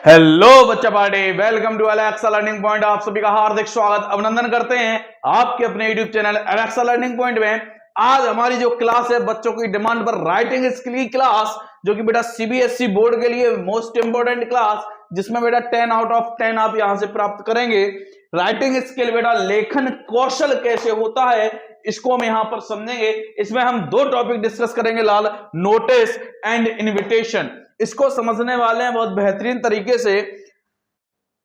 Hello बच्चा party, welcome to Alexa learning point. आप सभी का हार्दिक स्वागत अभिनंदन करते हैं आपके अपने YouTube channel Alexa learning point में। आज हमारी जो क्लास है बच्चों की डिमांड पर राइटिंग स्किल की क्लास, जो कि बेटा सीबीएसई बोर्ड के लिए मोस्ट इंपोर्टेंट क्लास, जिसमें बेटा 10 आउट ऑफ 10 आप यहां से प्राप्त करेंगे। राइटिंग स्किल बेटा लेखन कौशल कैसे होता है इसको हम यहां पर समझेंगे। इसमें हम दो टॉपिक डिस्कस करेंगे लाल, नोटिस एंड इनविटेशन। इसको समझने वाले हैं बहुत बेहतरीन तरीके से।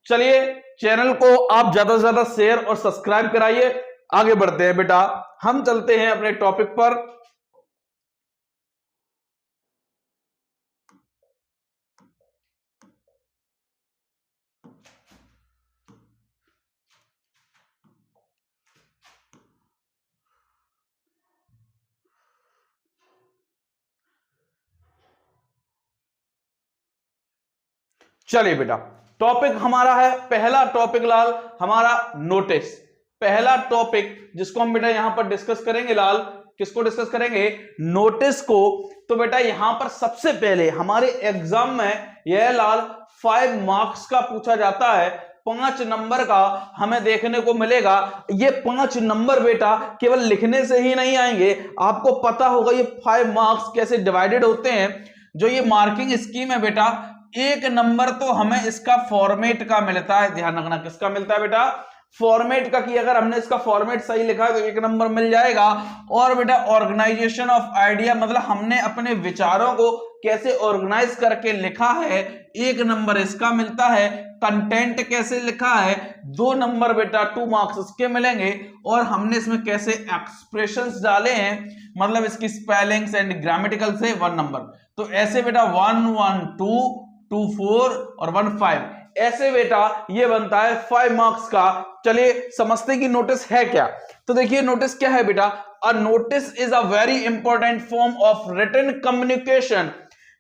चलिए चैनल को आप ज्यादा से ज्यादा शेयर और सब्सक्राइब कराइए। आगे बढ़ते हैं बेटा, हम चलते हैं अपने टॉपिक पर। चलिए बेटा, टॉपिक हमारा है, पहला टॉपिक लाल हमारा नोटिस। पहला टॉपिक जिसको हम बेटा यहां पर डिस्कस करेंगे लाल, किसको डिस्कस करेंगे? नोटिस को। तो बेटा यहां पर सबसे पहले हमारे एग्जाम में यह लाल 5 मार्क्स का पूछा जाता है, 5 नंबर का हमें देखने को मिलेगा। ये 5 नंबर बेटा केवल लिखने से ही नहीं आएंगे, आपको पता होगा ये 5 मार्क्स कैसे डिवाइडेड होते हैं। जो ये मार्किंग स्कीम है बेटा, 1 नंबर तो हमें इसका फॉर्मेट का मिलता है। ध्यान रखना किसका मिलता है बेटा? फॉर्मेट का। कि अगर हमने इसका फॉर्मेट सही लिखा है तो 1 नंबर मिल जाएगा। और बेटा ऑर्गेनाइजेशन ऑफ आइडिया, मतलब हमने अपने विचारों को कैसे ऑर्गेनाइज करके लिखा है, 1 नंबर इसका मिलता है। कंटेंट कैसे लिखा है, 2 नंबर बेटा 2 मार्क्स इसके मिलेंगे। और हमने इसमें कैसे एक्सप्रेशंस डाले हैं, मतलब इसकी स्पेलिंग्स एंड ग्रामेटिकल से 1 नंबर। तो ऐसे बेटा 1 1 2 2 4 और 1 5, ऐसे बेटा ये बनता है 5 मार्क्स का। चलिए समझते हैं कि नोटिस है क्या। तो देखिए नोटिस क्या है बेटा? A notice is a very important form of written communication.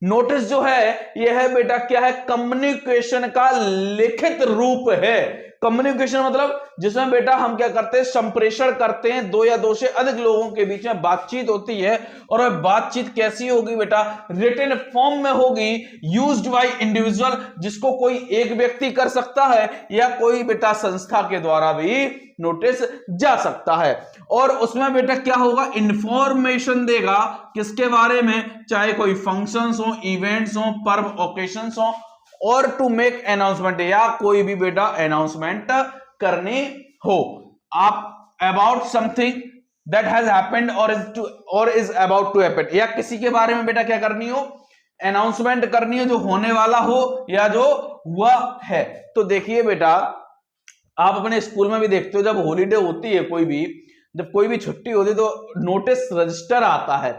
Notice जो है यह है बेटा क्या है? कम्युनिकेशन का लिखित रूप है। कम्युनिकेशन मतलब जिसमें बेटा हम क्या करते हैं? संप्रेषण करते हैं, 2 या 2 से अधिक लोगों के बीच में बातचीत होती है। और वह बातचीत कैसी होगी बेटा? रिटन फॉर्म में होगी, यूज्ड बाय इंडिविजुअल, जिसको कोई एक व्यक्ति कर सकता है या कोई बेटा संस्था के द्वारा भी नोटिस जा सकता है। और उसमें बेटा क्या होगा? इंफॉर्मेशन देगा किसके बारे में? चाहे कोई फंक्शंस हो, इवेंट्स हो, पर्व ओकेशंस हो, और टू मेक अनाउंसमेंट, या कोई भी बेटा अनाउंसमेंट करनी हो आप about something that has happened और इज अबाउट टू हैपन, या किसी के बारे में बेटा क्या करनी हो? अनाउंसमेंट करनी हो, जो होने वाला हो या जो हुआ है। तो देखिए बेटा, आप अपने स्कूल में भी देखते हो, जब हॉलीडे होती है, जब कोई भी छुट्टी होती है तो नोटिस रजिस्टर आता है।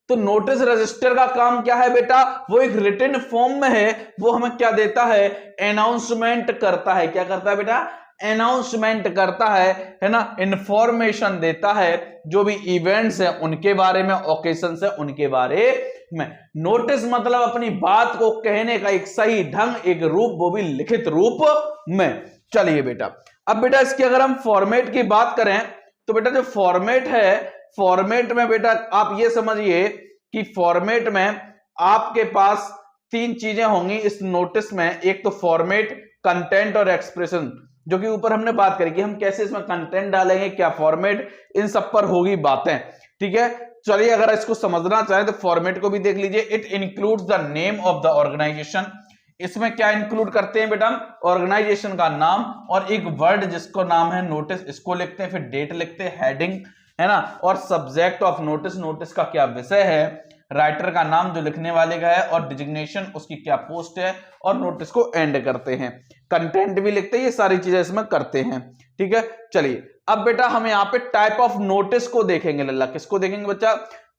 तो नोटिस रजिस्टर का काम क्या है बेटा? वो एक रिटन फॉर्म में है, वो हमें क्या देता है? अनाउंसमेंट करता है। क्या करता है बेटा? अनाउंसमेंट करता है ना, इंफॉर्मेशन देता है, जो भी इवेंट्स है उनके बारे में, ओकेशंस है उनके बारे में। नोटिस मतलब अपनी बात को कहने का एक सही ढंग, एक रूप, वो भी लिखित रूप में। चलिए बेटा, अब बेटा इसकी अगर हम फॉर्मेट की बात करें तो बेटा जो फॉर्मेट है, फॉर्मेट में बेटा आप ये समझिए कि फॉर्मेट में आपके पास 3 चीजें होंगी इस नोटिस में। एक तो फॉर्मेट, कंटेंट और एक्सप्रेशन, जो कि ऊपर हमने बात करी कि हम कैसे इसमें कंटेंट डालेंगे, क्या फॉर्मेट, इन सब पर होगी बातें। ठीक है, चलिए अगर इसको समझना चाहें तो फॉर्मेट को भी देख लीजिए। It includes the name of the organisation. इसमें क्या इंक्लूड करते हैं बेटा? ऑर्गेनाइजेशन का नाम और एक वर्ड जिसको नाम है नोटिस, इसको लिखते हैं, फिर डेट लिखते हैं, हेडिंग है ना, और सब्जेक्ट ऑफ नोटिस, नोटिस का क्या विषय है, राइटर का नाम जो लिखने वाले का है, और डिजिग्नेशन उसकी क्या पोस्ट है, और नोटिस को एंड करते हैं। कंटेंट भी लिखते हैं, ये सारी चीजें इसमें करते हैं। ठीक है, चलिए अब बेटा हम यहाँ पे टाइप ऑफ नोटिस को देखेंगे। लल्ला किसको देखेंगे बच्चा?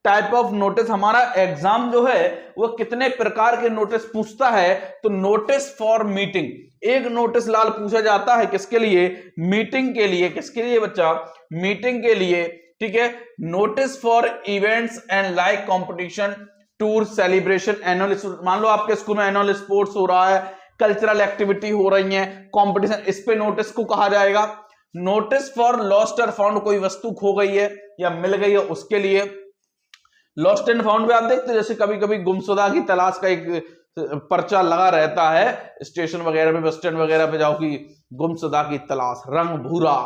Type of notice. हमारा एग्जाम जो है वो कितने प्रकार के नोटिस पूछता है? तो नोटिस फॉर मीटिंग, एक नोटिस लाल पूछा जाता है किसके लिए? मीटिंग के लिए। किसके लिए बच्चा? मीटिंग के लिए। ठीक है, notice for events and like competition, tour, celebration, annual, मान लो आपके स्कूल में एनुअल स्पोर्ट्स हो रहा है, कल्चरल एक्टिविटी हो रही है, कंपटीशन, इस पे नोटिस को कहा जाएगा। नोटिस फॉर लॉस्ट और फाउंड, कोई वस्तु खो गई है या मिल गई है उसके लिए। लॉस्ट एंड फाउंड में आप देखते हो जैसे कभी कभी गुमशुदा की तलाश का एक पर्चा लगा रहता है स्टेशन वगैरह पे, बस स्टैंड वगैरह पे जाओ कि गुमशुदा की तलाश, रंग भूरा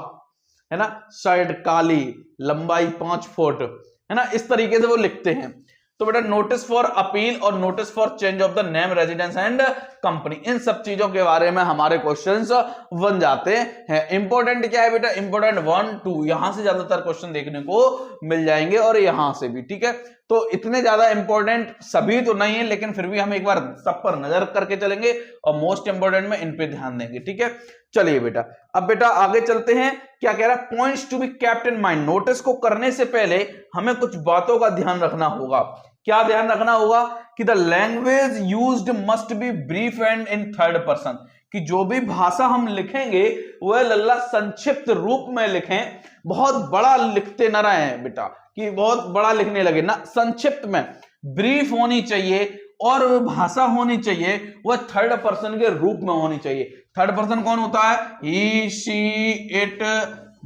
है ना, शर्ट काली, लंबाई 5 फुट, है ना, इस तरीके से वो लिखते हैं। तो बेटा नोटिस फॉर अपील और notice for change of the name, residence and company, इन सब चीजों के बारे में हमारे क्वेश्चंस बन जाते हैं। इंपॉर्टेंट क्या है बेटा, इंपॉर्टेंट 1 2, यहां से ज्यादातर क्वेश्चन देखने को मिल जाएंगे और यहां से भी, ठीक है। तो इतने ज्यादा इंपॉर्टेंट सभी तो नहीं है, लेकिन फिर भी हम एक बार सब पर नजर करके चलेंगे और मोस्ट इंपॉर्टेंट में इन पे ध्यान देंगे, ठीक है। चलिए बेटा, अब बेटा आगे चलते हैं। क्या कह रहा है, points to be kept in mind, notice को करने से पहले हमें कुछ बातों का ध्यान रखना होगा। क्या ध्यान रखना होगा कि the language used must be brief and in third person, कि जो भी भाषा हम लिखेंगे वह लल्ला संक्षिप्त रूप में लिखें, बहुत बड़ा लिखते न रहे बेटा कि बहुत बड़ा लिखने लगे ना, संक्षिप्त में ब्रीफ होनी चाहिए और भाषा होनी चाहिए वह थर्ड पर्सन के रूप में होनी चाहिए। थर्ड पर्सन कौन होता है, ही शी इट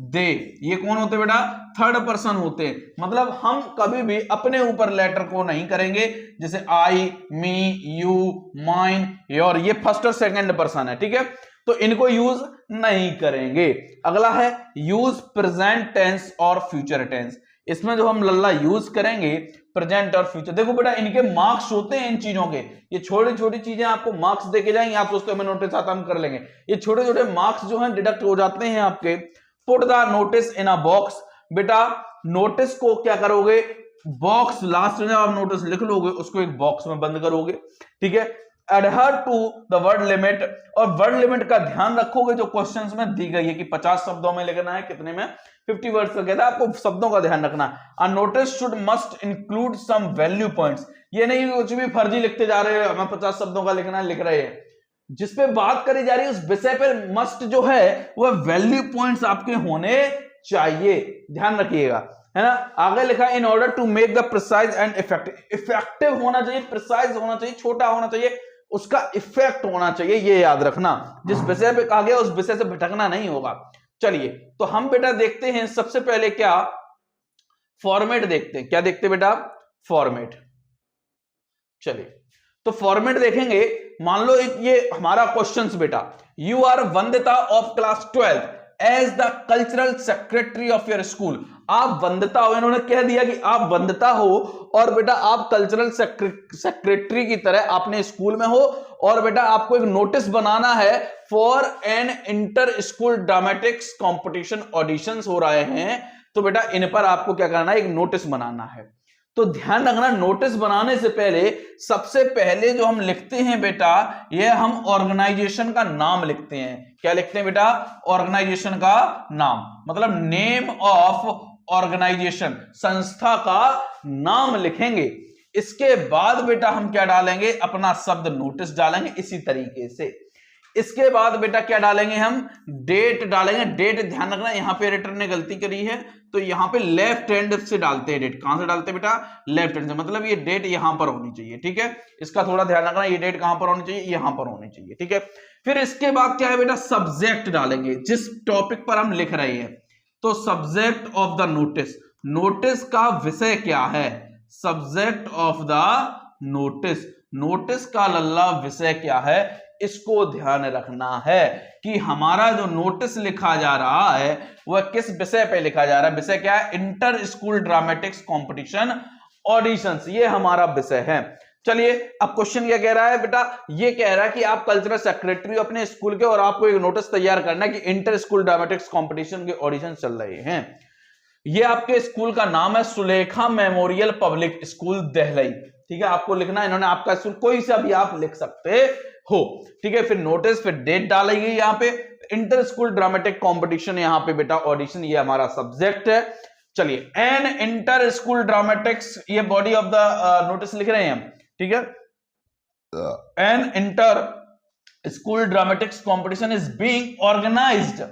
दे, ये कौन होते बेटा, थर्ड पर्सन होते हैं। मतलब हम कभी भी अपने ऊपर लेटर को नहीं करेंगे, जैसे आई, मी, यू, माइन, योर, ये फर्स्ट और सेकंड पर्सन है, ठीक है, तो इनको यूज नहीं करेंगे। अगला है यूज प्रेजेंट टेंस और फ्यूचर टेंस, इसमें जो हम लल्ला यूज करेंगे प्रेजेंट और फ्यूचर, देखो बेटा इनके मार्क्स होते हैं इन चीजों के, ये छोटी छोटी चीजें आपको मार्क्स देके जाएंगे, आप सोचते हो मैं नोटिस आता हम कर लेंगे, ये छोटे छोटे मार्क्स जो हैं डिडक्ट हो जाते हैं आपके। Put the notice in a box, बेटा नोटिस को क्या करोगे, बॉक्स, लास्ट में जब आप नोटिस लिख लोगे उसको एक बॉक्स में बंद करोगे, ठीक है। Adhere to the word limit, और वर्ड लिमिट का ध्यान रखोगे जो क्वेश्चंस में दी गई है कि 50 शब्दों में लिखना है, कितने में, 50 वर्ड्स का कहता है, आपको शब्दों का ध्यान रखना। A notice should must include some value points, ये नहीं कुछ भी फर्जी लिखते जा रहे हैं, हमें 50 शब्दों का लिखना है, लिख रहे हैं, जिसपे बात करी जा रही है उस विषय पर मस्ट जो है वह वैल्यू पॉइंट्स आपके होने चाहिए, ध्यान रखिएगा, है ना। आगे लिखा in order to make the precise and effective, effective होना चाहिए, प्रिसाइज होना चाहिए, छोटा होना चाहिए, उसका इफेक्ट होना चाहिए, ये याद रखना, जिस विषय पे कहा गया उस विषय से भटकना नहीं होगा। चलिए तो हम बेटा देखते हैं सबसे पहले क्या, फॉर्मेट देखते हैं, क्या देखते हैं बेटा, फॉर्मेट। चलिए तो फॉर्मेट देखेंगे, मान लो एक ये हमारा क्वेश्चंस बेटा, you are Vandita of class 12 as the cultural secretary of your school, आप वंदिता हो, इन्होंने कह दिया कि आप वंदिता हो और बेटा आप कल्चरल सेक्रेटरी की तरह अपने स्कूल में हो, और बेटा आपको एक नोटिस बनाना है for an inter school dramatics competition, auditions हो रहे हैं, तो बेटा इन पर आपको क्या करना है, एक नोटिस बनाना है। तो ध्यान रखना, नोटिस बनाने से पहले सबसे पहले जो हम लिखते हैं बेटा, ये हम ऑर्गेनाइजेशन का नाम लिखते हैं। क्या लिखते हैं बेटा, ऑर्गेनाइजेशन का नाम, मतलब नेम ऑफ ऑर्गेनाइजेशन, संस्था का नाम लिखेंगे। इसके बाद बेटा हम क्या डालेंगे, अपना शब्द नोटिस डालेंगे इसी तरीके से। इसके बाद बेटा क्या डालेंगे, हम डेट डालेंगे। डेट ध्यान रखना, यहां पे एडिटर ने गलती करी है, तो यहां पे लेफ्ट हैंड से डालते हैं डेट। कहां से डालते हैं बेटा, लेफ्ट हैंड से, मतलब ये डेट यहां पर होनी चाहिए, ठीक है, इसका थोड़ा ध्यान रखना, ये डेट कहां पर होनी चाहिए, यहां पर होनी चाहिए, ठीक है। फिर इसके बाद क्या है बेटा, सब्जेक्ट डालेंगे, जिस टॉपिक पर हम लिख रहे हैं, तो subject of the notice, notice का विषय क्या है, subject of the notice, notice का लल्ला विषय क्या है, इसको ध्यान रखना है कि हमारा जो नोटिस लिखा जा रहा है वह किस विषय पे लिखा जा रहा है। विषय क्या है, inter school dramatics competition auditions, ये हमारा विषय है। चलिए अब क्वेश्चन क्या कह रहा है बेटा, ये कह रहा है कि आप कल्चरल सेक्रेटरी अपने स्कूल के और आपको एक नोटिस तैयार करना है कि इंटर स्कूल ड्रामेटिक्स कंपटीशन के ऑडिशन चल रहे हैं। ये आपके स्कूल का नाम है सुलेखा मेमोरियल पब्लिक स्कूल देहलई, ठीक है, आपको लिखना है, इन्होंने आपका स्कूल कोई सा भी आप लिख सकते हो, ठीक है। फिर नोटिस, फिर डेट डालेगी, यहाँ पे इंटर स्कूल ड्रामेटिक कॉम्पिटिशन, यहाँ पे बेटा ऑडिशन, ये हमारा सब्जेक्ट है। चलिए एन इंटर स्कूल ड्रामेटिक्स, ये बॉडी ऑफ द नोटिस लिख रहे हैं हम, ठीक है। An inter school dramatics competition is being organised,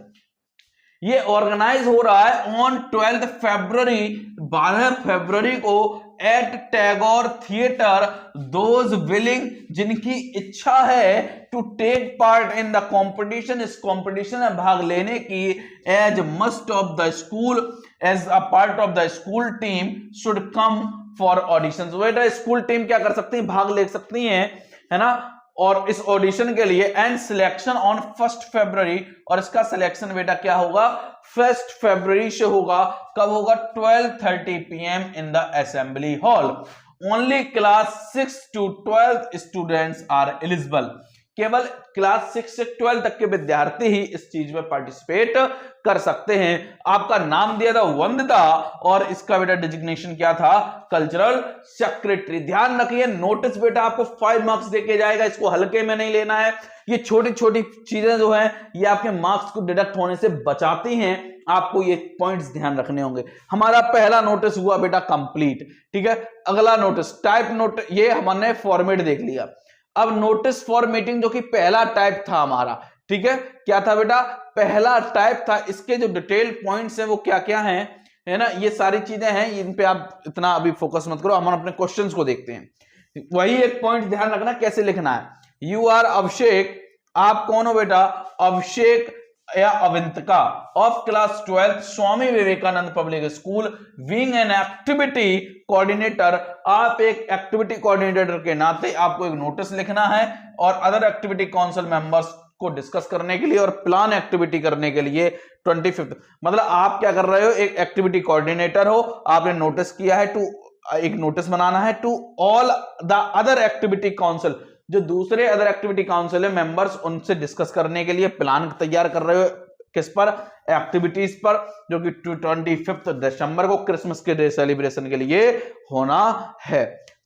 ये ऑर्गेनाइज हो रहा है ऑन 12 फरवरी, 12 फरवरी को at Tagore theatre, those willing, जिनकी इच्छा है, to take part in the competition, इस कंपटीशन में भाग लेने की, as must of the school, as a part of the school team should come for audition. बेटा स्कूल टीम क्या कर सकती है, भाग ले सकती है, है ना। और इस ऑडिशन के लिए एंड सिलेक्शन ऑन 1 फरवरी, और इसका सिलेक्शन बेटा क्या होगा 1 फरवरी से होगा। कब होगा 12:30 PM in the assembly hall. Only class 6 to 12 students are eligible. केवल क्लास 6 से 12 तक के विद्यार्थी ही इस चीज में पार्टिसिपेट कर सकते हैं। आपका नाम दिया था वंदिता और इसका बेटा डिजिग्नेशन क्या था कल्चरल सेक्रेटरी। ध्यान रखिए नोटिस बेटा आपको 5 मार्क्स देके जाएगा, इसको हल्के में नहीं लेना है। ये छोटी छोटी चीजें जो है ये आपके मार्क्स को डिडक्ट होने से बचाती हैं, आपको ये पॉइंट्स ध्यान रखने होंगे। हमारा पहला नोटिस हुआ बेटा कंप्लीट, ठीक है। अगला नोटिस टाइप नोट, ये हमने फॉर्मेट देख लिया। अब नोटिस फॉर मीटिंग जो कि पहला टाइप था हमारा, ठीक है, क्या था बेटा पहला टाइप था। इसके जो डिटेल पॉइंट्स हैं वो क्या क्या हैं, है ना, ये सारी चीजें हैं, इन पे आप इतना अभी फोकस मत करो, हम अपने क्वेश्चंस को देखते हैं। वही एक पॉइंट ध्यान रखना कैसे लिखना है। यू आर अभिषेक, आप कौन हो बेटा अभिषेक या Avintika of class 12 Swami Vivekananda public school being an activity coordinator. आप एक एक्टिविटी कोऑर्डिनेटर के नाते आपको एक नोटिस लिखना है और अदर एक्टिविटी काउंसिल मेंबर्स को डिस्कस करने के लिए और प्लान एक्टिविटी करने के लिए 25, मतलब आप क्या कर रहे हो एक एक्टिविटी कोऑर्डिनेटर हो, आपने नोटिस किया है टू, एक नोटिस बनाना है to all the other activity council, जो दूसरे अदर एक्टिविटी काउंसिल है मेंबर्स, उनसे डिस्कस करने के लिए प्लान तैयार कर रहे हो किस पर एक्टिविटीज पर, जो कि 25 दिसंबर को क्रिसमस के डे सेलिब्रेशन के लिए होना है।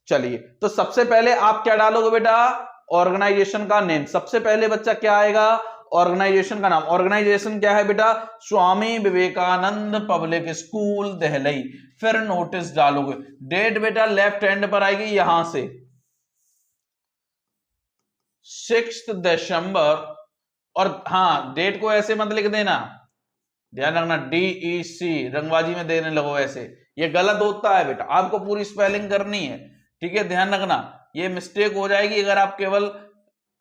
चलिए तो सबसे पहले आप क्या डालोगे बेटा ऑर्गेनाइजेशन का नेम। सबसे पहले बच्चा क्या आएगा ऑर्गेनाइजेशन का नाम। ऑर्गेनाइजेशन क्या है बेटा स्वामी विवेकानंद पब्लिक स्कूल देहली। फिर नोटिस डालोगे, डेट बेटा लेफ्ट हैंड पर आएगी यहां से 6 दिसंबर, और हाँ डेट को ऐसे मत लिख देना, ध्यान रखना DEC रंगबाजी में देने लगो ऐसे, ये गलत होता है बेटा, आपको पूरी स्पेलिंग करनी है, ठीक है। ध्यान रखना ये मिस्टेक हो जाएगी अगर आप केवल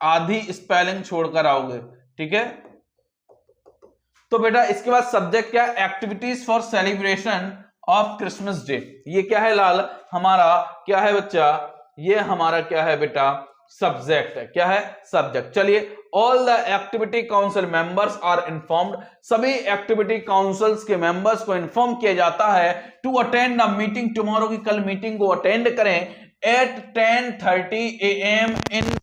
आधी स्पेलिंग छोड़कर आओगे, ठीक है। तो बेटा इसके बाद सब्जेक्ट क्या activities for celebration of Christmas day. ये क्या है लाल हमारा, क्या है बच्चा, ये हमारा क्या है बेटा सब्जेक्ट है, क्या है सब्जेक्ट। चलिए all the activity council members are informed, सभी एक्टिविटी काउंसिल्स के मेंबर्स को इन्फॉर्म किया जाता है to attend the meeting tomorrow, की कल मीटिंग को अटेंड करें एट 10:30 AM इन,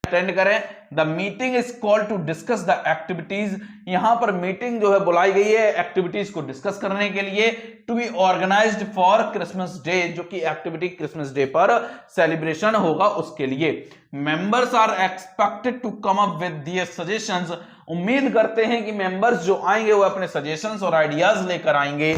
अटेंड करें। The meeting is called to discuss the activities, यहां पर मीटिंग जो है बुलाई गई है एक्टिविटीज को डिस्कस करने के लिए, to be organised for Christmas day, जो कि एक्टिविटी क्रिसमस डे पर सेलिब्रेशन होगा उसके लिए। Members are expected to come up with their suggestions, उम्मीद करते हैं कि मेंबर्स जो आएंगे वो अपने सजेशंस और आइडियाज लेकर आएंगे।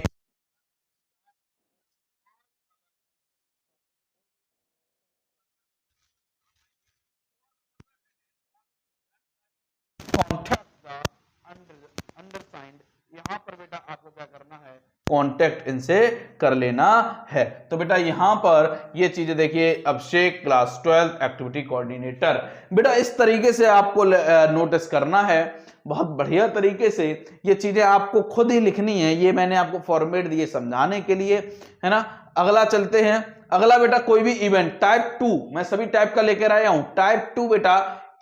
यहां पर बेटा आपको क्या करना है कांटेक्ट इनसे कर लेना है। तो बेटा यहां पर ये चीजें देखिए अभिषेक क्लास 12 एक्टिविटी कोऑर्डिनेटर, बेटा इस तरीके से आपको नोटिस करना है, बहुत बढ़िया तरीके से ये चीजें आपको खुद ही लिखनी है, ये मैंने आपको फॉर्मेट दिए समझाने के लिए, है ना। अगला चलते हैं, अगला बेटा कोई भी इवेंट टाइप 2, मैं सभी टाइप का लेकर आया हूं। टाइप 2 बेटा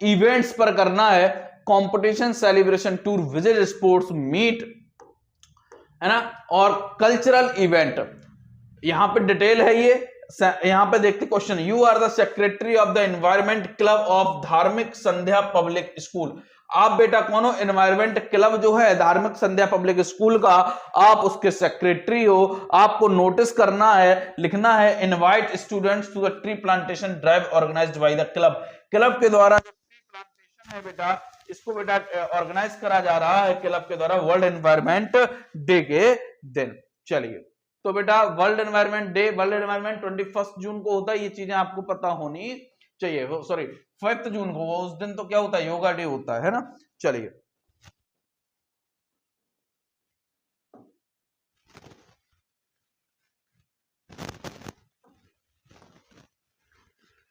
इवेंट्स पर करना है, competition celebration tour visit sports meet, है ना, और कल्चरल इवेंट। यहां पे डिटेल है ये, यहां पे देखते question, you are the secretary of the environment club of Dharmik Sandhya public school. आप बेटा कौन हो एनवायरमेंट क्लब जो है धार्मिक संध्या पब्लिक स्कूल का, आप उसके सेक्रेटरी हो। आपको नोटिस करना है, लिखना है invite students to the tree plantation drive organised by the club. Club के द्वारा जो ट्री प्लांटेशन है बेटा इसको बेटा ऑर्गेनाइज करा जा रहा है क्लब के द्वारा वर्ल्ड एनवायरमेंट डे के दिन। चलिए तो बेटा world environment day, world environment 21 जून को होता है, ये चीजें आपको पता होनी चाहिए। सॉरी 5 जून को, उस दिन तो क्या होता है योगा डे होता है ना। चलिए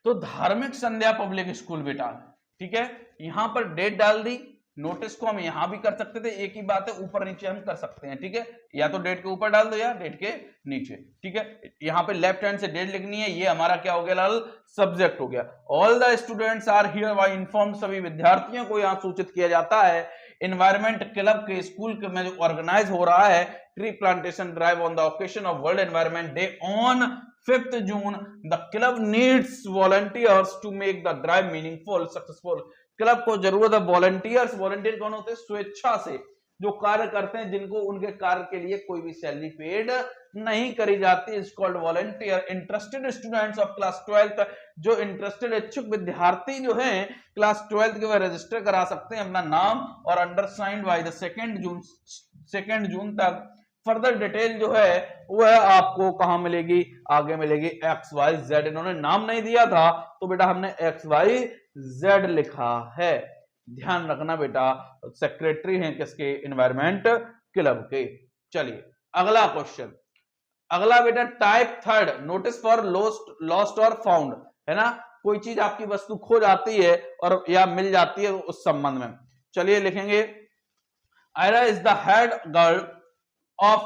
तो धार्मिक संध्या पब्लिक स्कूल बेटा, ठीक है, यहां पर डेट डाल दी, नोटिस को हम यहां भी कर सकते थे, एक ही बात है, ऊपर नीचे हम कर सकते हैं, ठीक है, या तो डेट के ऊपर डाल दो या डेट के नीचे, ठीक है। यहाँ पे लेफ्ट हैंड से डेट लिखनी है, ये हमारा क्या हो गया लाल, सब्जेक्ट हो गया। All the students are hereby informed, सभी विद्यार्थियों को यहाँ सूचित किया जाता है। एनवायरमेंट क्लब के स्कूल में जो ऑर्गेनाइज हो रहा है tree plantation drive on the occasion of world environment day on 5th June, the club needs volunteers to make the drive meaningful, successful. Club को जरूरत है वॉलंटियर्स, वॉलंटियर कौन होते हैं, स्वेच्छा से जो कार्य करते हैं, जिनको उनके कार्य के लिए कोई भी सैलरी पेड नहीं करी जाती, is called volunteer. Interested students of class 12th, जो इंटरेस्टेड इच्छुक विद्यार्थी जो हैं क्लास 12th के वह रजिस्टर करा सकते हैं अपना नाम, और अंडरसाइंड बाय द 2 जून तक। फर्दर डिटेल जो है वह आपको कहां मिलेगी, आगे मिलेगी, XYZ। इन्होंने नाम नहीं दिया था तो बेटा हमने XYZ लिखा है, ध्यान रखना बेटा, सेक्रेटरी हैं किसके, एनवायरमेंट क्लब के। चलिए अगला क्वेश्चन, अगला बेटा टाइप 3, नोटिस फॉर लॉस्ट और फाउंड, है ना, कोई चीज आपकी वस्तु खो जाती है और या मिल जाती है उस संबंध में। चलिए लिखेंगे, Aira is the head girl of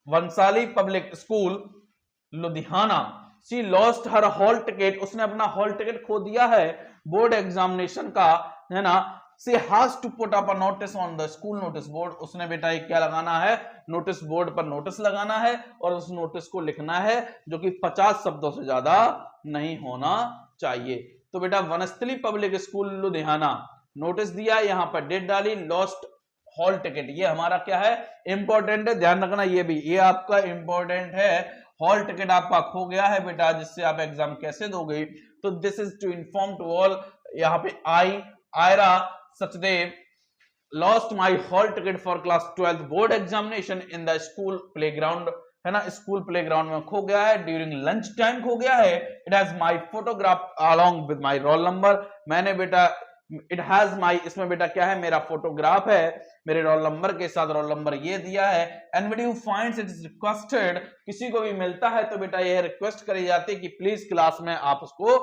Vansali public school Ludhiana, she lost her hall ticket, उसने अपना हॉल टिकट खो दिया है बोर्ड एग्जामिनेशन का, है ना। She has to put up a notice on the school notice board, उसने बेटा एक क्या लगाना है, नोटिस बोर्ड पर नोटिस लगाना है, और उस नोटिस को लिखना है जो कि 50 शब्दों से ज्यादा नहीं होना चाहिए। तो बेटा Vanasthali public school Ludhiana, notice दिया, यहां पर डेट डाली, लॉस्ट हॉल टिकट, ये हमारा क्या है, इंपॉर्टेंट है, ध्यान रखना, ये भी ये आपका इंपॉर्टेंट है। हॉल टिकट आपका खो गया है बेटा, जिससे आप एग्जाम कैसे दोगे, तो this is to inform to all, यहाँ पे Aira Sachdev lost my hall ticket for class 12th board examination in the school playground, है ना, स्कूल प्लेग्राउंड में खो गया है, ड्यूरिंग लंच टाइम खो गया है। It has my photograph along with my roll number, मैंने बेटा इट हैज माई, इसमें बेटा क्या है, मेरा फोटोग्राफ है मेरे रोल नंबर के साथ, रोल नंबर ये दिया है। And when you finds it is requested, किसी को भी मिलता है तो बेटा यह रिक्वेस्ट करी जाती है कि प्लीज क्लास में आप उसको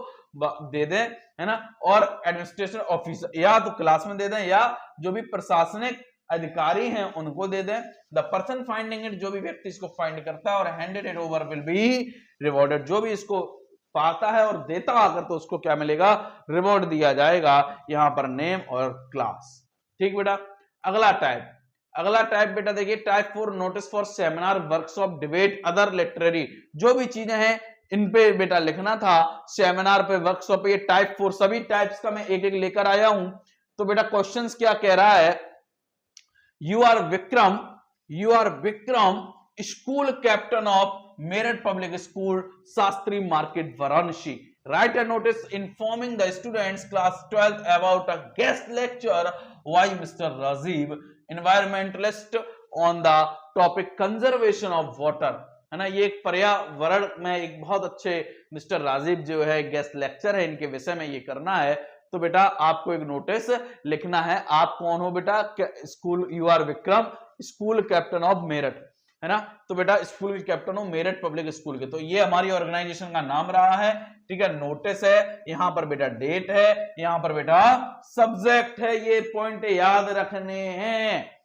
दे दें, है ना, और एडमिनिस्ट्रेशन ऑफिसर या तो क्लास में दे दें या जो भी प्रशासनिक अधिकारी हैं उनको दे दें। द पर्सन फाइंडिंग इट, जो भी व्यक्ति इसको फाइंड करता है और handed it over will be rewarded, जो भी इसको पाता है और देता आकर तो उसको क्या मिलेगा, रिवॉर्ड दिया जाएगा, यहां पर नेम और क्लास। ठीक बेटा, अगला टाइप बेटा देखिए, type 4, notice for seminar workshop debate other literary, जो भी चीजें हैं इन पे बेटा लिखना था, सेमिनार पे वर्कशॉप पे, ये टाइप 4, सभी टाइप्स का मैं एक एक लेकर आया हूं। तो बेटा क्वेश्चंस क्या कह रहा है, you are Vikram school captain of Meerut public school Shastri market Varanasi, write a notice informing the students class 12th about a guest lecture by Mr. Rajiv, environmentalist on the topic conservation of water, है ना, ये एक पर्यावरण में एक बहुत अच्छे मिस्टर राजीव जो है गेस्ट लेक्चर है, इनके विषय में ये करना है। तो बेटा आपको एक नोटिस लिखना है, आप कौन हो बेटा, school, you are Vikram school captain of Meerut, है ना, तो बेटा स्कूल के कैप्टन हो मेरठ पब्लिक स्कूल के, तो ये हमारी ऑर्गेनाइजेशन का नाम रहा है, ठीक है। नोटिस है, यहां पर बेटा डेट है, यहां पर बेटा सब्जेक्ट है, ये पॉइंट याद रखने हैं।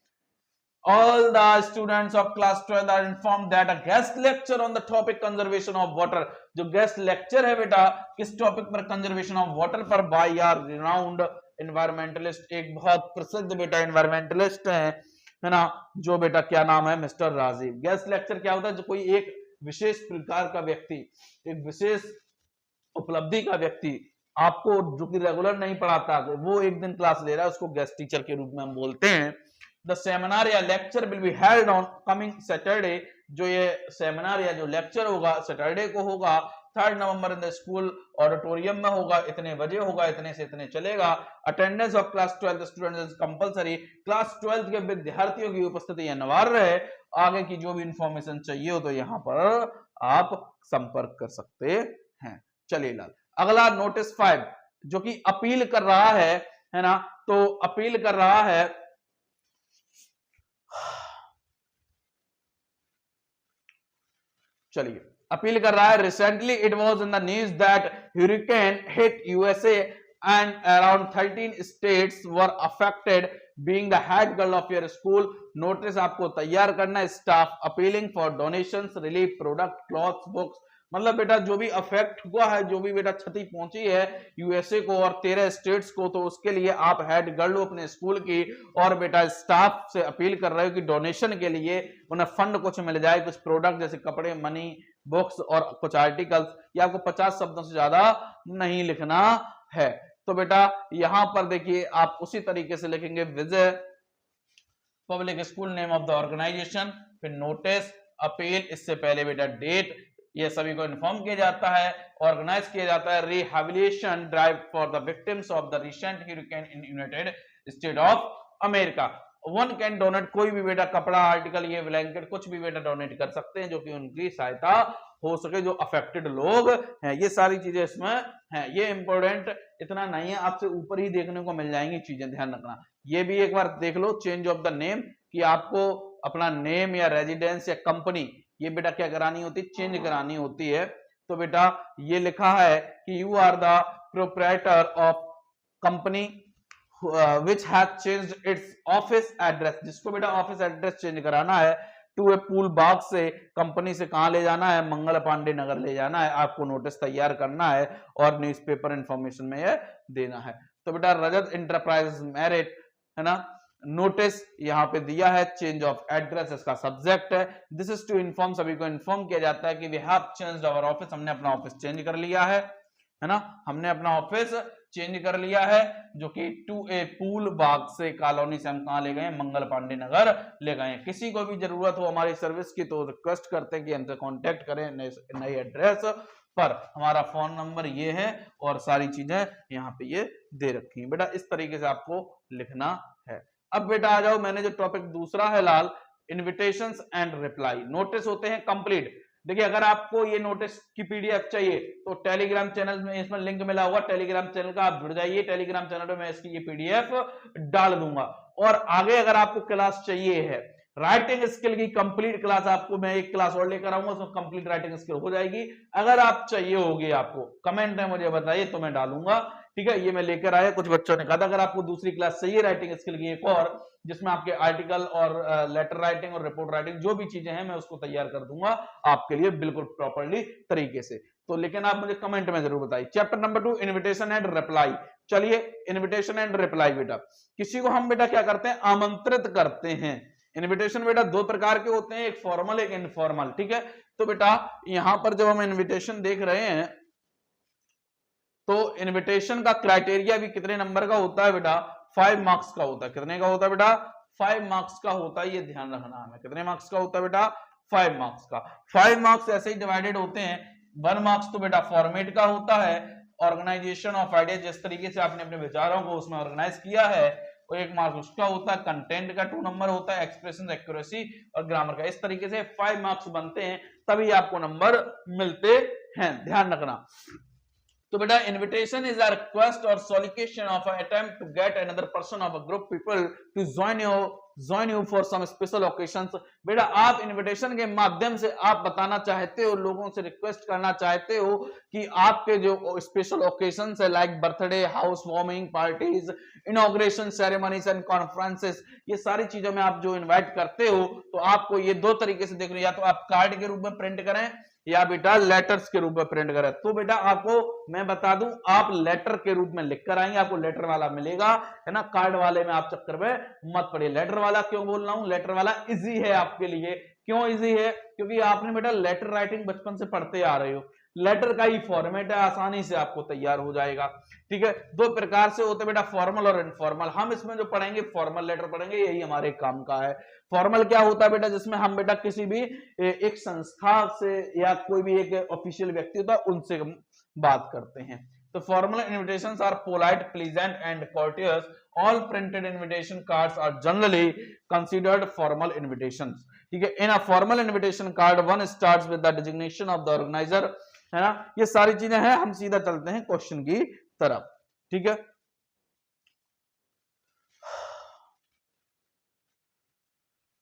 All the students of class 12 are informed that a guest lecture on the topic conservation of water, जो गेस्ट लेक्चर है बेटा किस टॉपिक पर, कंजर्वेशन ऑफ वाटर पर, बाय आर रिनाउंड एनवायरमेंटलिस्ट, एक बहुत प्रसिद्ध बेटा एनवायरमेंटलिस्ट है ना, जो बेटा क्या नाम है, मिस्टर राजीव। गेस्ट लेक्चर क्या होता है, जो कोई एक विशेष प्रकार का व्यक्ति, एक विशेष उपलब्धि का व्यक्ति आपको जो कि रेगुलर नहीं पढ़ाता, वो एक दिन क्लास ले रहा है, उसको गेस्ट टीचर के रूप में हम बोलते हैं। द सेमिनार या lecture will be held on coming Saturday, जो ये सेमिनार या जो लेक्चर होगा सैटरडे को होगा, 3 नवंबर इन द स्कूल ऑडिटोरियम में होगा, इतने बजे होगा, इतने से इतने चलेगा। Attendance of class 12 students is compulsory, class 12 के विद्यार्थियों की उपस्थिति अनिवार्य है। आगे की जो भी इंफॉर्मेशन चाहिए हो तो यहाँ पर आप संपर्क कर सकते हैं। चलिए लाल, अगला नोटिस 5 जो कि अपील कर रहा है ना, तो अपील कर रहा है, चलिए अपील कर रहा है, recently it was in the news that ह्यूरिकेन hit USA and around 13 states were affected. Being the head girl of your school, notice आपको तैयार करना है. Staff appealing for donations, relief, product, clothes, books. मतलब बेटा जो भी अफेक्ट हुआ है, जो भी बेटा क्षति पहुंची है यूएसए को और 13 स्टेट्स को, तो उसके लिए आप हेड गर्ल हो अपने स्कूल की और बेटा स्टाफ से अपील कर रहे हो कि डोनेशन के लिए उन्हें फंड कुछ मिल जाए, कुछ प्रोडक्ट जैसे कपड़े, मनी, बुक्स और कुछ आर्टिकल्स. ये आपको 50 शब्दों से ज्यादा नहीं लिखना है. तो बेटा यहां पर देखिए आप उसी तरीके से लिखेंगे Vijay public school, name of the organization, फिर नोटिस, अपील, इससे पहले बेटा डेट, ये सभी को इन्फॉर्म किया जाता है. ऑर्गेनाइज किया जाता है rehabilitation drive for the victims of the recent hurricane in United state of America. One can donate, कोई भी बेटा कपड़ा, आर्टिकल, ये ब्लैंकेट, कुछ भी बेटा डोनेट कर सकते हैं जो कि उनकी सहायता हो सके, जो अफेक्टेड लोग हैं. ये सारी चीजें इसमें हैं. ये इंपॉर्टेंट इतना नहीं है, आपसे ऊपर ही देखने को मिल जाएंगी चीजें, ध्यान रखना. ये भी एक बार देख लो, चेंज ऑफ द नेम, कि आपको अपना नेम या रेजिडेंस या कंपनी ये बेटा क्या करानी होती है, चेंज करानी होती है. तो बेटा ये लिखा है कि you are the proprietor of company which has changed its office address, जिसको बेटा ऑफिस एड्रेस चेंज कराना है टू ए पूल बाग से, कंपनी से कहां ले जाना है, मंगल पांडे नगर ले जाना है. आपको नोटिस तैयार करना है और न्यूज़पेपर इंफॉर्मेशन में ये देना है. तो बेटा रजत इंटरप्राइजेस मैरिट है ना, नोटिस यहां पे दिया है, चेंज ऑफ एड्रेस इसका सब्जेक्ट है. दिस इज टू इन्फॉर्म, सभी को इन्फॉर्म किया जाता है कि we have changed our office, हमने अपना ऑफिस चेंज कर लिया है ना, हमने अपना ऑफिस चेंज कर लिया है, जो कि टू ए पूल बाग से कॉलोनी से हम कहां ले गए, मंगल पांडे नगर ले गए. किसी को भी जरूरत हो हमारी सर्विस की तो रिक्वेस्ट करते हैं कि हमसे कांटेक्ट करें नए एड्रेस पर. हमारा फोन नंबर ये है और सारी चीजें यहाँ पे ये दे रखी है. बेटा इस तरीके से आपको लिखना है. अब बेटा आ जाओ, मैंने जो टॉपिक दूसरा है लाल, इन्विटेशंस एंड रिप्लाई. नोटिस होते हैं कंप्लीट. देखिए अगर आपको ये नोटिस की पीडीएफ चाहिए तो टेलीग्राम चैनल में इसमें लिंक मिला हुआ, टेलीग्राम चैनल का आप जुड़ जाइए. टेलीग्राम चैनल पे मैं इसकी ये पीडीएफ डाल दूंगा. और आगे अगर आपको क्लास चाहिए है राइटिंग स्किल की कंप्लीट क्लास, आपको मैं एक क्लास और लेकर आऊंगा, उसमें कंप्लीट राइटिंग स्किल हो जाएगी. अगर आप चाहिए होगी आपको कमेंट में मुझे बताइए तो मैं डालूंगा. ठीक है, ये मैं लेकर आया. कुछ बच्चों ने कहा था अगर आपको दूसरी क्लास चाहिए राइटिंग स्किल की एक और, जिसमें आपके आर्टिकल और लेटर राइटिंग और रिपोर्ट राइटिंग जो भी चीजें हैं मैं उसको तैयार कर दूंगा आपके लिए बिल्कुल प्रॉपर्ली तरीके से. तो लेकिन आप मुझे कमेंट में जरूर बताइए. Chapter number 2 invitation and reply. चलिए इन्विटेशन एंड रिप्लाई. बेटा किसी को हम बेटा क्या करते हैं, आमंत्रित करते हैं. इन्विटेशन बेटा दो प्रकार के होते हैं, एक फॉर्मल एक इनफॉर्मल. ठीक है, तो बेटा यहां पर जब हम इन्विटेशन देख रहे हैं तो इन्विटेशन का क्राइटेरिया भी कितने नंबर का होता है बेटा, 5 मार्क्स का होता है. कितने का होता है बेटा, 5 मार्क्स का होता है. ये ध्यान रखना हमें, कितने मार्क्स का होता है बेटा, 5 मार्क्स का. 5 मार्क्स ऐसे ही डिवाइडेड होते हैं. 1 मार्क्स तो बेटा फॉर्मेट का होता है, ऑर्गेनाइजेशन ऑफ आइडिया, जिस तरीके से आपने अपने विचारों को उसमें ऑर्गेनाइज किया है, और 1 मार्क्स उसका होता है. कंटेंट का 2 नंबर होता है, एक्सप्रेशन, एक्यूरेसी और ग्रामर का. इस तरीके से 5 मार्क्स बनते हैं, तभी आपको नंबर मिलते हैं. ध्यान रखना. तो बेटा इन्विटेशन इज अ रिक्वेस्ट और solicitation of an attempt to get another person of a group people to join you for some special occasions. बेटा आप इन्विटेशन के माध्यम से आप बताना चाहते हो, लोगों से रिक्वेस्ट करना चाहते हो कि आपके जो स्पेशल ओकेशंस है like birthday, house warming parties, inauguration ceremonies and conferences, ये सारी चीजों में आप जो इन्वाइट करते हो तो आपको ये दो तरीके से देखना, या तो आप कार्ड के रूप में प्रिंट करें या बेटा लेटर्स के रूप में प्रिंट करें. तो बेटा आपको मैं बता दूं, आप लेटर के रूप में लिखकर आएंगे, आपको लेटर वाला मिलेगा है ना. कार्ड वाले में आप चक्कर में मत पड़िए. लेटर वाला क्यों बोल रहा हूं, लेटर वाला इजी है आपके लिए. क्यों इजी है, क्योंकि आपने बेटा लेटर राइटिंग बचपन से पढ़ते आ रहे हो. लेटर का ही फॉर्मेट है, आसानी से आपको तैयार हो जाएगा. ठीक है, दो प्रकार से होते बेटा, फॉर्मल और इनफॉर्मल. हम इसमें जो पढ़ेंगे फॉर्मल लेटर पढ़ेंगे, यही हमारे काम का है. फॉर्मल क्या होता है बेटा, जिसमें हम बेटा किसी भी एक संस्था से या कोई भी एक ऑफिशियल व्यक्ति होता है उनसे बात करते हैं. तो formal invitations are polite, pleasant and courteous. All printed invitation cards are generally considered formal invitations. ठीक है, in a formal invitation card one starts with the designation of the organizer, है ना. ये सारी चीजें हैं. हम सीधा चलते हैं क्वेश्चन की तरफ. ठीक है,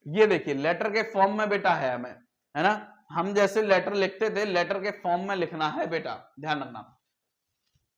ये देखिए लेटर के फॉर्म में बेटा है हमें, है ना. हम जैसे लेटर लिखते थे, लेटर के फॉर्म में लिखना है बेटा, ध्यान रखना.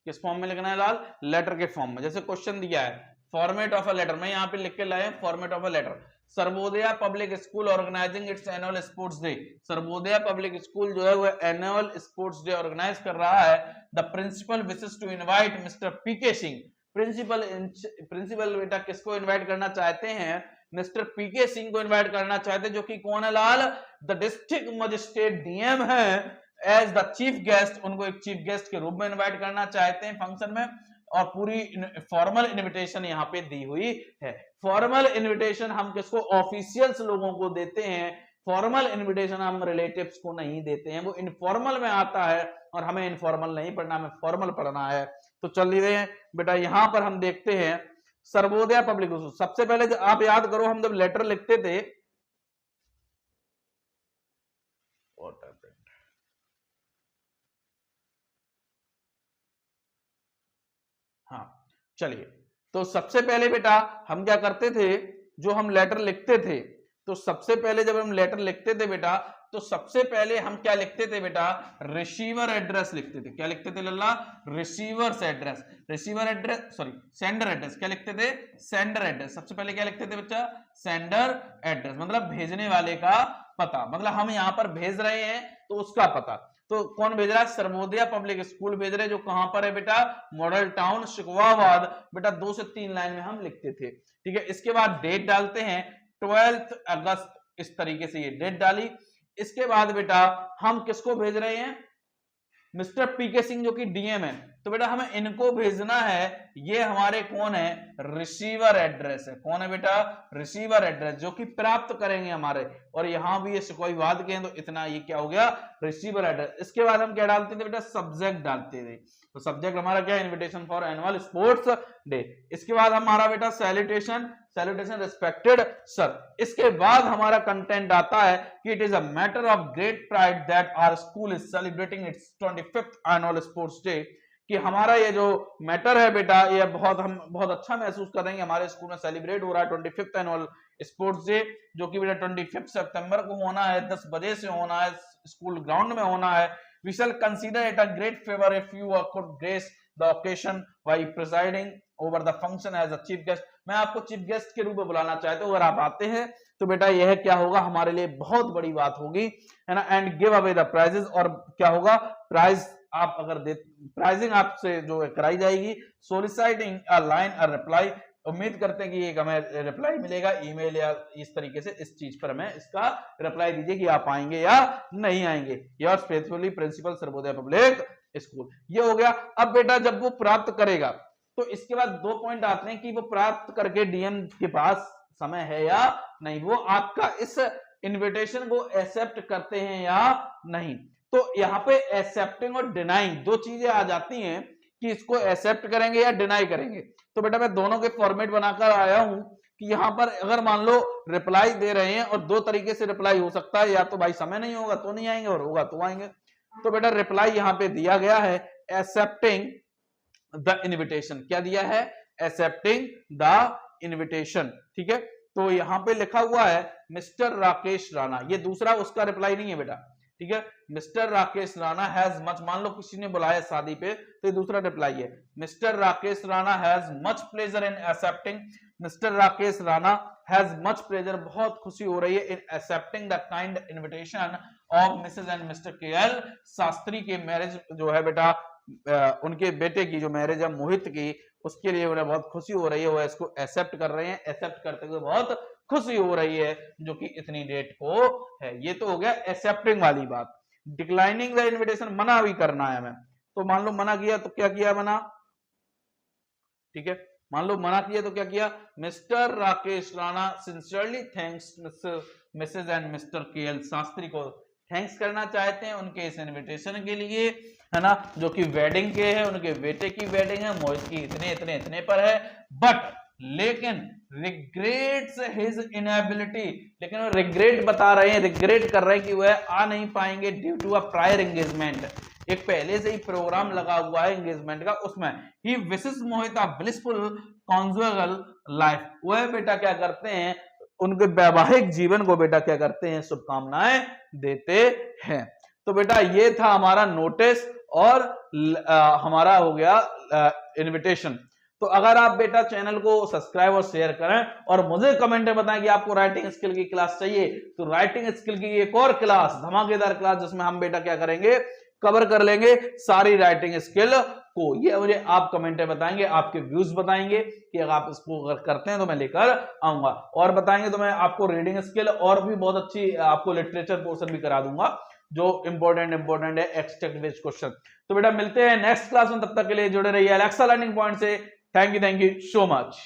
किस फॉर्म में लिखना है लाल? लेटर के फॉर्म में। जैसे क्वेश्चन दिया है फॉर्मेट ऑफ अ लेटर, मैं यहाँ पे लिख के लाए format of a letter. Sarvodaya public school organising its annual sports day. Sarvodaya public school जो है वो एनुअल स्पोर्ट्स डे ऑर्गेनाइज कर रहा है। The principal wishes to invite Mr PK Singh. Principal बेटा किसको इनवाइट करना चाहते हैं? मिस्टर पीके सिंह को इनवाइट करना चाहते हैं, जो कि कौन है लाल? द डिस्ट्रिक्ट मजिस्ट्रेट डीएम है। एज द चीफ गेस्ट, उनको एक चीफ गेस्ट के रूप में इनवाइट करना चाहते हैं फंक्शन में, और पूरी फॉर्मल इनविटेशन यहाँ पे दी हुई है। फॉर्मल इनविटेशन हम किसको? ऑफिशियल्स लोगों को देते हैं। फॉर्मल इनविटेशन हम रिलेटिव्स को नहीं देते हैं, वो इनफॉर्मल में आता है, और हमें इनफॉर्मल नहीं पढ़ना, हमें फॉर्मल पढ़ना है। तो चलिए बेटा यहां पर हम देखते हैं सर्वोदया पब्लिक स्कूल। सबसे पहले जब आप याद करो, हम जब लेटर लिखते थे, हाँ चलिए, तो सबसे पहले बेटा हम क्या करते थे, जो हम लेटर लिखते थे, तो सबसे पहले जब हम लेटर लिखते थे बेटा, तो सबसे पहले हम क्या लिखते थे बेटा? रिसीवर एड्रेस लिखते थे। क्या लिखते थे लल्ला? Receivers address. Receiver address, sorry sender address. क्या लिखते थे? Sender address. सबसे पहले क्या लिखते थे बच्चा? सेंडर एड्रेस, मतलब भेजने वाले का पता, मतलब हम यहाँ पर भेज रहे हैं तो उसका पता। तो कौन भेज रहा है? सर्वोदया पब्लिक स्कूल भेज रहे हैं, जो कहां पर है बेटा? Model town Shikohabad. बेटा 2 से 3 लाइन में हम लिखते थे, ठीक है। इसके बाद डेट डालते हैं 12 अगस्त, इस तरीके से ये डेट डाली। इसके बाद बेटा हम किसको भेज रहे हैं? मिस्टर पीके सिंह जो कि डीएम है, तो बेटा हमें इनको भेजना है। ये हमारे कौन है? रिसीवर एड्रेस है। कौन है बेटा? रिसीवर एड्रेस, जो कि प्राप्त करेंगे हमारे। और यहां भी ये शिकवाबाद के हैं, तो इतना ये क्या हो गया? Receiver address. इसके बाद हम क्या डालते थे बेटा? सब्जेक्ट डालते थे। तो सब्जेक्ट हमारा क्या? Invitation for annual sports day. इसके बाद हमारा बेटा सैल्यूटेशन, सैल्यूटेशन रिस्पेक्टेड सर। इसके बाद हमारा कंटेंट आता है कि it is a matter of great pride that our school is celebrating its 25th annual sports day. कि हमारा ये जो मैटर है बेटा, ये हम बहुत अच्छा महसूस कर रहे हैं कि हमारे स्कूल में सेलिब्रेट हो रहा है 25th एनुअल स्पोर्ट्स डे, जो कि बेटा 25 सितंबर को होना है, 10 बजे से होना है, स्कूल ग्राउंड में होना है। We shall consider it a great favor if you could grace the occasion by presiding over the function as a chief guest। मैं आपको चीफ गेस्ट के रूप में बुलाना चाहता हूं, अगर आप आते हैं तो बेटा यह क्या होगा? हमारे लिए बहुत बड़ी बात होगी, है ना। And give away the prizes, और क्या होगा? प्राइज आप अगर दे, प्राइजिंग आपसे जो कराई जाएगी। सोलिसाइटिंग अ लाइन अ रिप्लाई, उम्मीद करते हैं कि एक हमें रिप्लाई मिलेगा, ईमेल या इस तरीके से, इस चीज पर हमें इसका रिप्लाई दीजिए कि आप आएंगे या नहीं आएंगे। Yours faithfully principal Sarvodaya public school. ये हो गया। अब बेटा जब वो प्राप्त करेगा, तो इसके बाद 2 पॉइंट आते हैं कि वो प्राप्त करके डीएम के पास समय है या नहीं, वो आपका इस इन्विटेशन को एक्सेप्ट करते हैं या नहीं। तो यहाँ पे एक्सेप्टिंग और डिनाइंग 2 चीजें आ जाती हैं कि इसको एक्सेप्ट करेंगे या डिनाई करेंगे। तो बेटा मैं दोनों के फॉर्मेट बनाकर आया हूं कि यहां पर अगर मान लो रिप्लाई दे रहे हैं, और 2 तरीके से रिप्लाई हो सकता है, या तो भाई समय नहीं होगा तो नहीं आएंगे, और होगा तो आएंगे। तो बेटा रिप्लाई यहां पे दिया गया है एक्सेप्टिंग द इन्विटेशन। क्या दिया है? एक्सेप्टिंग द इन्विटेशन, ठीक है। तो यहां पे लिखा हुआ है मिस्टर राकेश राणा, ये दूसरा उसका रिप्लाई नहीं है बेटा, ठीक है। Mister Rakesh Rana has much, मान लो किसी ने बुलाया शादी पे, तो ये दूसरा रिप्लाई है। Mister Rakesh Rana has much pleasure in accepting, mister Rakesh Rana has much pleasure, बहुत खुशी हो रही है, in accepting the kind invitation of Mrs and Mr KL Shastri के मैरिज जो है बेटा, उनके बेटे की जो मैरिज है मोहित की, उसके लिए उन्हें बहुत खुशी हो रही है, वो इसको एक्सेप्ट कर रहे हैं। एक्सेप्ट करते हुए बहुत खुशी हो रही है, जो कि इतनी डेट को है। ये तो हो गया एक्सेप्टिंग वाली बात। डिक्लाइनिंग द इन्विटेशन, मना भी करना है हमें। तो मान लो मना किया तो क्या किया? मना, ठीक है। मान लो मना किया तो क्या किया? Mr Rakesh Rana sincerely thanks Mrs and Mr KL Shastri को थैंक्स करना चाहते हैं उनके इस इन्विटेशन के लिए, है ना, जो कि वेडिंग के है, उनके बेटे की वेडिंग है, मोहित की इतने इतने इतने पर है। बट लेकिन रिग्रेट्स हिज इनएबिलिटी, लेकिन वो रिग्रेट बता रहे हैं, रिग्रेट कर रहे हैं कि वह आ नहीं पाएंगे due to a prior engagement. एक पहले से ही प्रोग्राम लगा हुआ है एंगेजमेंट का, उसमें ही विशेष मोहित अ ब्लिसफुल कॉन्जुगल लाइफ। वह बेटा क्या करते हैं? उनके वैवाहिक जीवन को बेटा क्या करते हैं? शुभकामनाएं देते हैं। तो बेटा ये था हमारा नोटिस, और हमारा हो गया इनविटेशन। तो अगर आप बेटा चैनल को सब्सक्राइब और शेयर करें और मुझे कमेंट में बताएं कि आपको राइटिंग स्किल की क्लास चाहिए, तो राइटिंग स्किल की एक और क्लास, धमाकेदार क्लास, जिसमें हम बेटा क्या करेंगे, कवर कर लेंगे सारी राइटिंग स्किल को। ये मुझे आप कमेंट में बताएंगे, आपके व्यूज बताएंगे कि अगर आप इसको अगर करते हैं तो मैं लेकर आऊंगा, और बताएंगे तो मैं आपको रीडिंग स्किल और भी बहुत अच्छी आपको लिटरेचर पोर्शन भी करा दूंगा जो इंपॉर्टेंट है, एक्सटेक्ट बेस्ड क्वेश्चन। तो बेटा मिलते हैं नेक्स्ट क्लास में, तब तक के लिए जुड़े रहिए अलेक्सा लर्निंग पॉइंट से। Thank you so much.